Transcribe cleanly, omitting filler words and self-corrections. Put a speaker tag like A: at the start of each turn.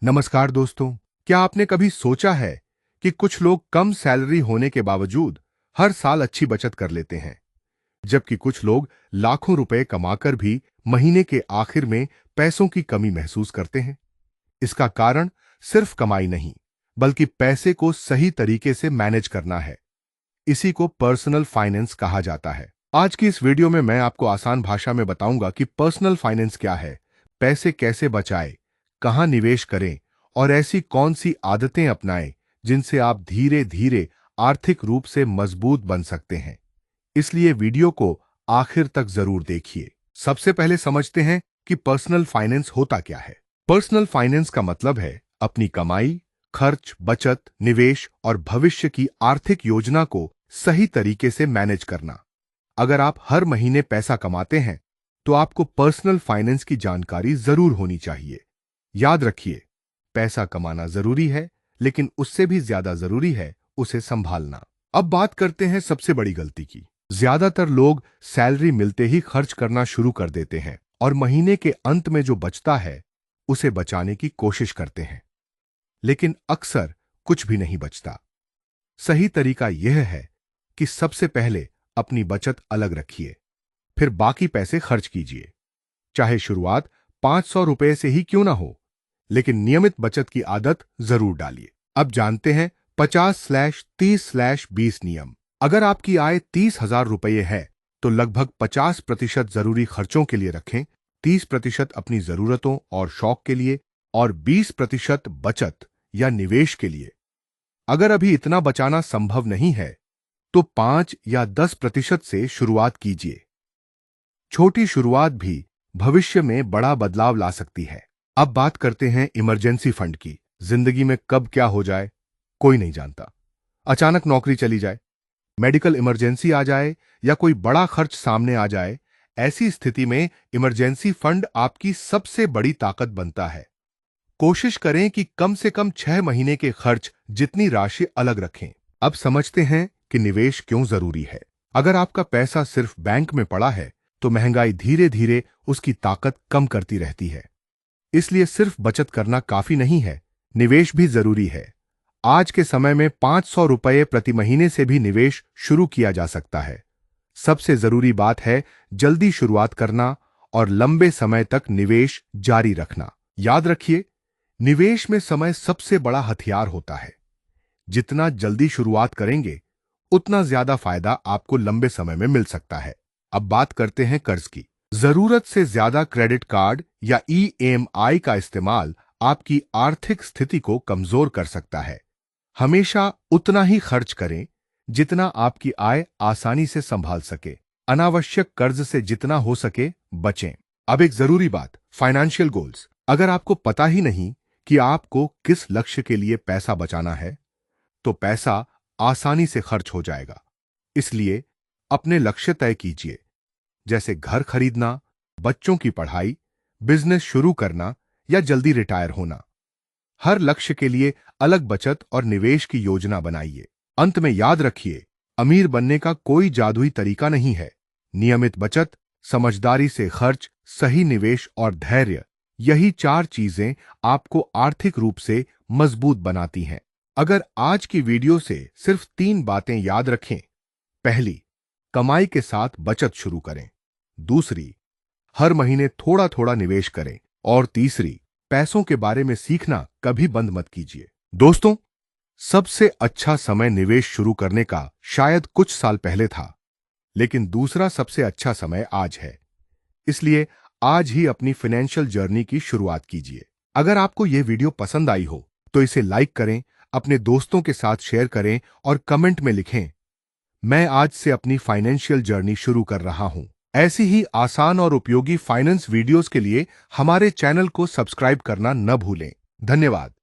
A: नमस्कार दोस्तों। क्या आपने कभी सोचा है कि कुछ लोग कम सैलरी होने के बावजूद हर साल अच्छी बचत कर लेते हैं, जबकि कुछ लोग लाखों रुपए कमाकर भी महीने के आखिर में पैसों की कमी महसूस करते हैं। इसका कारण सिर्फ कमाई नहीं, बल्कि पैसे को सही तरीके से मैनेज करना है। इसी को पर्सनल फाइनेंस कहा जाता है। आज की इस वीडियो में मैं आपको आसान भाषा में बताऊंगा कि पर्सनल फाइनेंस क्या है, पैसे कैसे बचाएं, कहां निवेश करें और ऐसी कौन सी आदतें अपनाएं जिनसे आप धीरे धीरे आर्थिक रूप से मजबूत बन सकते हैं। इसलिए वीडियो को आखिर तक जरूर देखिए। सबसे पहले समझते हैं कि पर्सनल फाइनेंस होता क्या है। पर्सनल फाइनेंस का मतलब है अपनी कमाई, खर्च, बचत, निवेश और भविष्य की आर्थिक योजना को सही तरीके से मैनेज करना। अगर आप हर महीने पैसा कमाते हैं तो आपको पर्सनल फाइनेंस की जानकारी जरूर होनी चाहिए। याद रखिए, पैसा कमाना जरूरी है, लेकिन उससे भी ज्यादा जरूरी है उसे संभालना। अब बात करते हैं सबसे बड़ी गलती की। ज्यादातर लोग सैलरी मिलते ही खर्च करना शुरू कर देते हैं और महीने के अंत में जो बचता है उसे बचाने की कोशिश करते हैं, लेकिन अक्सर कुछ भी नहीं बचता। सही तरीका यह है कि सबसे पहले अपनी बचत अलग रखिए, फिर बाकी पैसे खर्च कीजिए। चाहे शुरुआत 500 रुपए से ही क्यों ना हो, लेकिन नियमित बचत की आदत जरूर डालिए। अब जानते हैं 50/30/20 नियम। अगर आपकी आय 30,000 रुपये है तो लगभग 50% जरूरी खर्चों के लिए रखें, 30% अपनी जरूरतों और शौक के लिए और 20% बचत या निवेश के लिए। अगर अभी इतना बचाना संभव नहीं है तो 5 या 10% से शुरुआत कीजिए। छोटी शुरुआत भी भविष्य में बड़ा बदलाव ला सकती है। अब बात करते हैं इमरजेंसी फंड की। जिंदगी में कब क्या हो जाए कोई नहीं जानता। अचानक नौकरी चली जाए, मेडिकल इमरजेंसी आ जाए या कोई बड़ा खर्च सामने आ जाए, ऐसी स्थिति में इमरजेंसी फंड आपकी सबसे बड़ी ताकत बनता है। कोशिश करें कि कम से कम 6 महीने के खर्च जितनी राशि अलग रखें। अब समझते हैं कि निवेश क्यों जरूरी है। अगर आपका पैसा सिर्फ बैंक में पड़ा है तो महंगाई धीरे धीरे उसकी ताकत कम करती रहती है। इसलिए सिर्फ बचत करना काफी नहीं है, निवेश भी जरूरी है। आज के समय में 500 रुपये प्रति महीने से भी निवेश शुरू किया जा सकता है। सबसे जरूरी बात है जल्दी शुरुआत करना और लंबे समय तक निवेश जारी रखना। याद रखिए, निवेश में समय सबसे बड़ा हथियार होता है। जितना जल्दी शुरुआत करेंगे उतना ज्यादा फायदा आपको लंबे समय में मिल सकता है। अब बात करते हैं कर्ज की। जरूरत से ज्यादा क्रेडिट कार्ड या EMI का इस्तेमाल आपकी आर्थिक स्थिति को कमजोर कर सकता है। हमेशा उतना ही खर्च करें जितना आपकी आय आसानी से संभाल सके। अनावश्यक कर्ज से जितना हो सके बचें। अब एक जरूरी बात, फाइनेंशियल गोल्स। अगर आपको पता ही नहीं कि आपको किस लक्ष्य के लिए पैसा बचाना है तो पैसा आसानी से खर्च हो जाएगा। इसलिए अपने लक्ष्य तय कीजिए, जैसे घर खरीदना, बच्चों की पढ़ाई, बिजनेस शुरू करना या जल्दी रिटायर होना। हर लक्ष्य के लिए अलग बचत और निवेश की योजना बनाइए। अंत में याद रखिए, अमीर बनने का कोई जादुई तरीका नहीं है। नियमित बचत, समझदारी से खर्च, सही निवेश और धैर्य, यही 4 चीजें आपको आर्थिक रूप से मजबूत बनाती हैं। अगर आज की वीडियो से सिर्फ 3 बातें याद रखें। पहली, कमाई के साथ बचत शुरू करें। दूसरी, हर महीने थोड़ा थोड़ा निवेश करें। और तीसरी, पैसों के बारे में सीखना कभी बंद मत कीजिए। दोस्तों, सबसे अच्छा समय निवेश शुरू करने का शायद कुछ साल पहले था, लेकिन दूसरा सबसे अच्छा समय आज है। इसलिए आज ही अपनी फाइनेंशियल जर्नी की शुरुआत कीजिए। अगर आपको यह वीडियो पसंद आई हो तो इसे लाइक करें, अपने दोस्तों के साथ शेयर करें और कमेंट में लिखें, मैं आज से अपनी फाइनेंशियल जर्नी शुरू कर रहा हूं। ऐसी ही आसान और उपयोगी फाइनेंस वीडियोस के लिए हमारे चैनल को सब्सक्राइब करना न भूलें। धन्यवाद।